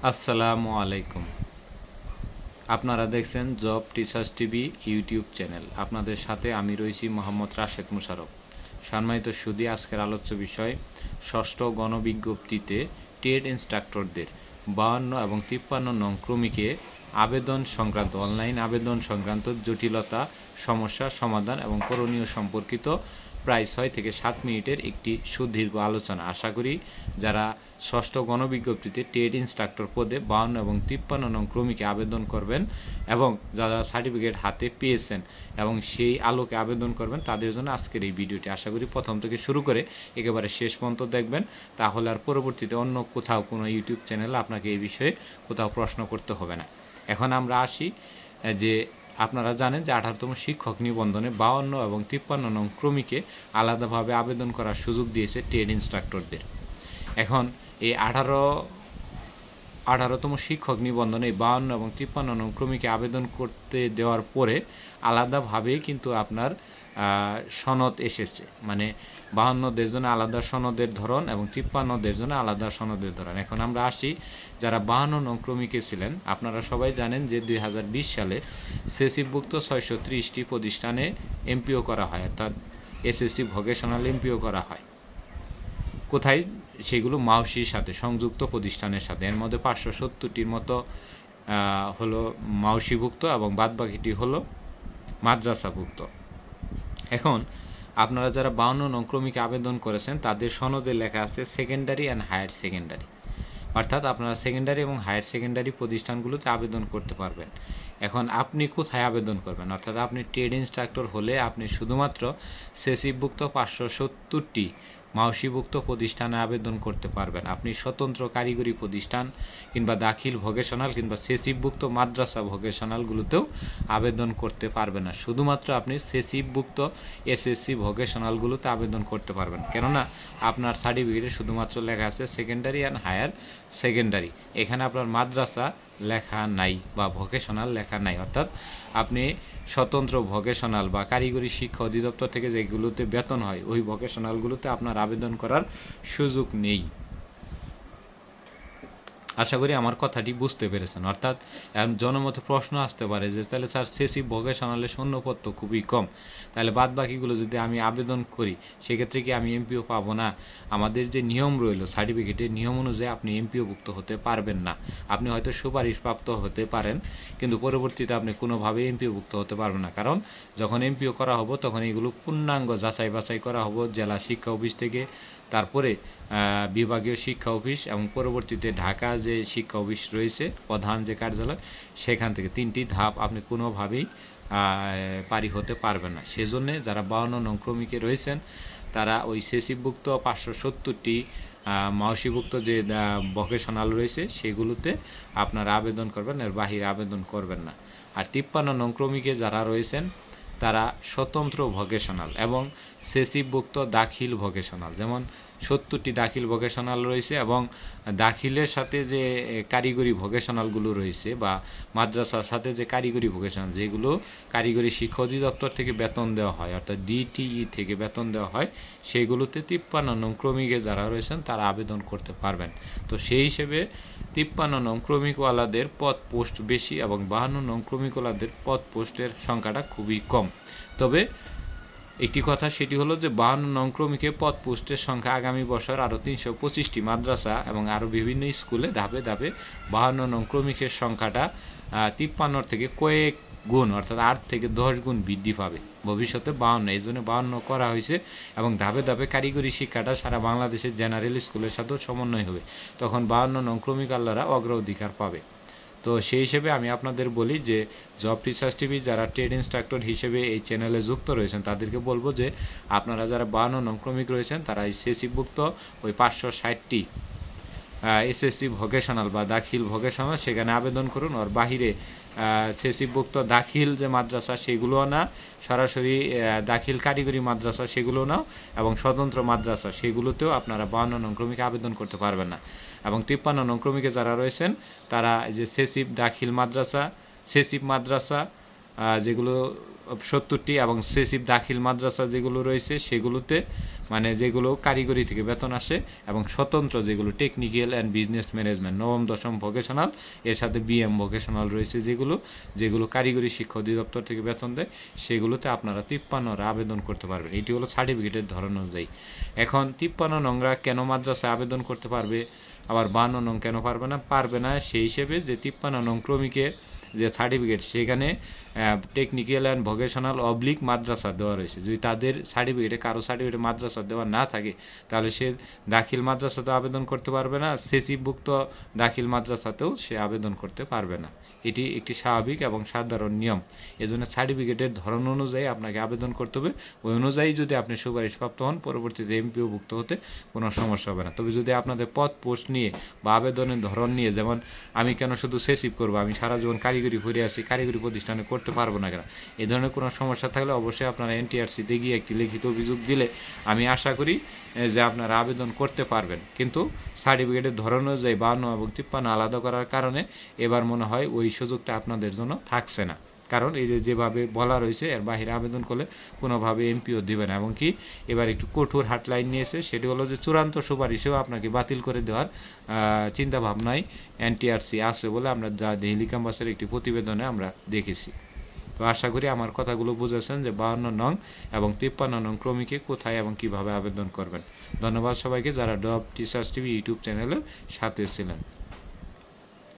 আসসালামু আলাইকুম। আপনারা দেখছেন job teachers TV YouTube channel. আপনাদের সাথে আমি রয়েছি মোহাম্মদ রাশেদ মুশারফ। সম্মানিত সুধী, আজকের আলোচ্য বিষয় ষষ্ঠ গণবিজ্ঞপ্তিতে ট্রেড ইনস্ট্রাক্টরদের 52 এবং 53 নং ক্রমিকে আবেদন সংক্রান্ত অনলাইন আবেদন সংক্রান্ত জটিলতা, সমস্যা সমাধান এবং করণীয় সম্পর্কিত প্রায় 6 থেকে 7 মিনিটের একটি সুদীর্ঘ আলোচনা। আশা করি যারা ষষ্ঠ গণবিজ্ঞপ্তিতে ট্রেড ইনস্ট্রাক্টর পদে 52 এবং 53 নং ক্রমিকে আবেদন করবেন এবং যারা সার্টিফিকেট হাতে পেয়েছেন এবং সেই আলোকে আবেদন করবেন তাদের জন্য আজকের এই ভিডিওটি। আশা করি প্রথম থেকে শুরু করে একেবারে শেষ পর্যন্ত দেখবেন, তাহলে আর পরবর্তীতে অন্য কোথাও কোনো ইউটিউব চ্যানেলে আপনাকে এই বিষয়ে কোথাও প্রশ্ন করতে হবে না। এখন আমরা আসি যে আপনারা জানেন যে 18তম শিক্ষক নিবন্ধনে 52 এবং 53 নং ক্রমিকে আলাদাভাবে আবেদন করার সুযোগ দিয়েছে ট্রেড ইনস্ট্রাক্টরদের। এখন এই 18তম শিক্ষক নিবন্ধনে 52 এবং 53 নং ক্রমিকে আবেদন করতে দেওয়ার পরে আলাদাভাবেই কিন্তু আপনার সনদ এসেছে, মানে 52দের জন্য আলাদা সনদের ধরন এবং 53দের জন্য আলাদা সনদের ধরন। এখন আমরা আসি যারা 52 নং ক্রমিকে ছিলেন, আপনারা সবাই জানেন যে 2020 সালে সেসিভুক্ত 630টি প্রতিষ্ঠানে এমপিও করা হয়, অর্থাৎ এসএসসি ভোকেশনাল এমপিও করা হয়। কোথায়? সেগুলো মাউসির সাথে সংযুক্ত প্রতিষ্ঠানের সাথে। এর মধ্যে 570টির মতো হলো মাউসিভুক্ত এবং বাদবাকিটি হলো মাদ্রাসাভুক্ত। এখন আপনারা যারা 52 নং ক্রমিকে আবেদন করেছেন তাদের সনদে লেখা আছে সেকেন্ডারি অ্যান্ড হায়ার সেকেন্ডারি, অর্থাৎ আপনারা সেকেন্ডারি এবং হায়ার সেকেন্ডারি প্রতিষ্ঠানগুলোতে আবেদন করতে পারবেন। এখন আপনি কোথায় আবেদন করবেন? অর্থাৎ আপনি ট্রেড ইনস্ট্রাক্টর হলে আপনি শুধুমাত্র সেসিভুক্ত 570টি মাউসিভুক্ত প্রতিষ্ঠানে আবেদন করতে পারবেন। আপনি স্বতন্ত্র কারিগরি প্রতিষ্ঠান কিংবা দাখিল ভোকেশনাল কিংবা সেসিভুক্ত মাদ্রাসা ভোকেশনালগুলোতেও আবেদন করতে পারবেন না। শুধুমাত্র আপনি সেসিভুক্ত এসএসসি ভোকেশনালগুলোতে আবেদন করতে পারবেন, কেননা আপনার সার্টিফিকেটে শুধুমাত্র লেখা আছে সেকেন্ডারি অ্যান্ড হায়ার সেকেন্ডারি। এখানে আপনার মাদ্রাসা লেখা নাই বা ভোকেশনাল লেখা নাই, অর্থাৎ আপনি স্বতন্ত্র ভোকেশনাল বা কারিগরি শিক্ষা অধিদপ্তর থেকে যেগুলোতে বেতন হয় ওই ভোকেশনালগুলোতে আপনার আবেদন করার সুযোগ নেই। আশা করি আমার কথাটি বুঝতে পেরেছেন। অর্থাৎ জনমতে প্রশ্ন আসতে পারে যে তাহলে স্যার সেসি ভোকেশনালে শূন্যপদ তো খুবই কম, তাহলে বাদ বাকিগুলো যদি আমি আবেদন করি সেক্ষেত্রে কি আমি এমপিও পাবো না? আমাদের যে নিয়ম রইল সার্টিফিকেটের নিয়ম অনুযায়ী আপনি এমপিওভুক্ত হতে পারবেন না। আপনি হয়তো সুপারিশপ্রাপ্ত হতে পারেন, কিন্তু পরবর্তীতে আপনি কোনোভাবেই এমপিওভুক্ত হতে পারবেন না, কারণ যখন এমপিও করা হবো তখন এগুলো পূর্ণাঙ্গ যাচাই বাছাই করা হবো জেলা শিক্ষা অফিস থেকে, তারপরে বিভাগীয় শিক্ষা অফিস এবং পরবর্তীতে ঢাকা যে শিক্ষা অফিস রয়েছে প্রধান যে কার্যালয় সেখান থেকে 3টি ধাপ আপনি কোনোভাবেই পারি হতে পারবেন না। সেজন্যে যারা 52 নং ক্রমিকে রয়েছেন তারা ওই সেসিভুক্ত 570টি মাউসিভুক্ত যে ভোকেশনাল রয়েছে সেগুলোতে আপনারা আবেদন করবেন, এর বাহিরে আবেদন করবেন না। আর 53 নং ক্রমিকে যারা রয়েছেন তারা স্বতন্ত্র ভোকেশনাল এবং সেসিভুক্ত দাখিল ভোকেশনাল, যেমন 70টি দাখিল ভোকেশনাল রয়েছে এবং দাখিলের সাথে যে কারিগরি ভোকেশনালগুলো রয়েছে বা মাদ্রাসার সাথে যে কারিগরি ভোকেশনাল যেগুলো কারিগরি শিক্ষা অধিদপ্তর থেকে বেতন দেওয়া হয়, অর্থাৎ ডিটিই থেকে বেতন দেওয়া হয়, সেইগুলোতে 53 নং ক্রমিকে যারা রয়েছেন তারা আবেদন করতে পারবেন। তো সেই হিসেবে 53 নং ক্রমিকওয়ালাদের পদ পোস্ট বেশি এবং 52 নং ক্রমিকওয়ালাদের পদ পোস্টের সংখ্যাটা খুবই কম। তবে একটি কথা সেটি হলো যে 52 নং ক্রমিকে পদ পোস্টের সংখ্যা আগামী বছর আরও 325টি মাদ্রাসা এবং আরও বিভিন্ন স্কুলে ধাপে ধাপে 52 নং ক্রমিকের সংখ্যাটা 53 থেকে কয়েক গুণ, অর্থাৎ 8 থেকে 10 গুণ বৃদ্ধি পাবে ভবিষ্যতে 52। এই জন্য 52 করা হয়েছে এবং ধাপে ধাপে কারিগরি শিক্ষাটা সারা বাংলাদেশের জেনারেল স্কুলের সাথেও সমন্বয় হবে, তখন 52 নং ক্রমিকালরা অগ্রাধিকার পাবে। তো সেই হিসেবে আমি আপনাদের বলি যে জব টিচার্স টিভি যারা ট্রেড ইনস্ট্রাক্টর হিসেবে এই চ্যানেলে যুক্ত রয়েছেন তাদেরকে বলবো যে আপনারা যারা 52 নং ক্রমিক রয়েছেন তারা এই সেসিভুক্ত ওই 560টি এসএসসি ভোকেশনাল বা দাখিল ভোকেশনাল সেখানে আবেদন করুন। ওর বাহিরে সেসিভুক্ত দাখিল যে মাদ্রাসা সেগুলোও না, সরাসরি দাখিল কারিগরি মাদ্রাসা সেগুলো নাও এবং স্বতন্ত্র মাদ্রাসা সেগুলোতেও আপনারা 52 নং ক্রমিকে আবেদন করতে পারবেন না। এবং 53 নং ক্রমিকে যারা রয়েছেন তারা যে সেসিভ দাখিল মাদ্রাসা, সেসিভ মাদ্রাসা যেগুলো 70টি এবং সেসিভ দাখিল মাদ্রাসা যেগুলো রয়েছে সেগুলোতে মানে যেগুলো কারিগরি থেকে বেতন আসে এবং স্বতন্ত্র যেগুলো টেকনিক্যাল অ্যান্ড বিজনেস ম্যানেজমেন্ট নবম দশম ভোকেশনাল এর সাথে বিএম ভোকেশনাল রয়েছে যেগুলো কারিগরি শিক্ষা অধিদপ্তর থেকে বেতন দেয় সেগুলোতে আপনারা 53 আবেদন করতে পারবেন। এটি হলো সার্টিফিকেটের ধরন অনুযায়ী। এখন 53 নংরা কেন মাদ্রাসায় আবেদন করতে পারবে, আবার 52 নং কেন পারবে না সেই হিসেবে যে 53 নং ক্রমিকে যে সার্টিফিকেট সেখানে টেকনিক্যাল অ্যান্ড ভোকেশনাল অবলিক মাদ্রাসা দেওয়া রয়েছে। যদি তাদের সার্টিফিকেটে কারো সার্টিফিকেটে মাদ্রাসা দেওয়া না থাকে তাহলে সে দাখিল মাদ্রাসাতেও আবেদন করতে পারবে না, সেসিভুক্ত দাখিল মাদ্রাসাতেও সে আবেদন করতে পারবে না। এটি একটি স্বাভাবিক এবং সাধারণ নিয়ম। এজন্য সার্টিফিকেটের ধরন অনুযায়ী আপনাকে আবেদন করতে হবে। ওই অনুযায়ী যদি আপনি সুপারিশপ্রাপ্ত হন পরবর্তীতে এমপিওভুক্ত হতে কোনো সমস্যা হবে না। তবে যদি আপনাদের পদ পোস্ট নিয়ে বা আবেদনের ধরন নিয়ে, যেমন আমি কেন শুধু সেসিভ করবো, আমি সারা জীবন কারিগরি করে আসি, কারিগরি প্রতিষ্ঠানে করতে পারবো না কেন, এই ধরনের কোনো সমস্যা থাকলে অবশ্যই আপনারা এনটিআরসিতে গিয়ে একটি লিখিত অভিযোগ দিলে আমি আশা করি যে আপনারা আবেদন করতে পারবেন। কিন্তু সার্টিফিকেটের ধরন অনুযায়ী 52 এবং 53 আলাদা করার কারণে এবার মনে হয় ওই সুযোগটা আপনাদের জন্য থাকছে না। কারণ এই যেভাবে বলা রয়েছে এর বাইরে আবেদন করলে কোনোভাবে এমপিও দেবে না। এবং কি এবার একটু কঠোর হাটলাইন নিয়েছে, সেটি হলো যে চূড়ান্ত সুপারিশেও আপনাকে বাতিল করে দেওয়ার চিন্তা ভাবনায় এনটিআরসি আছে বলে আমরা ডেইলি ক্যাম্পাসের একটি প্রতিবেদনে আমরা দেখেছি। তো আশা করি আমার কথাগুলো বুঝেছেন যে 52 নং এবং 53 নং ক্রমিকে কোথায় এবং কিভাবে আবেদন করবেন। ধন্যবাদ সবাইকে যারা ডব টিচার্স টিভি ইউটিউব চ্যানেলের সাথে ছিলেন।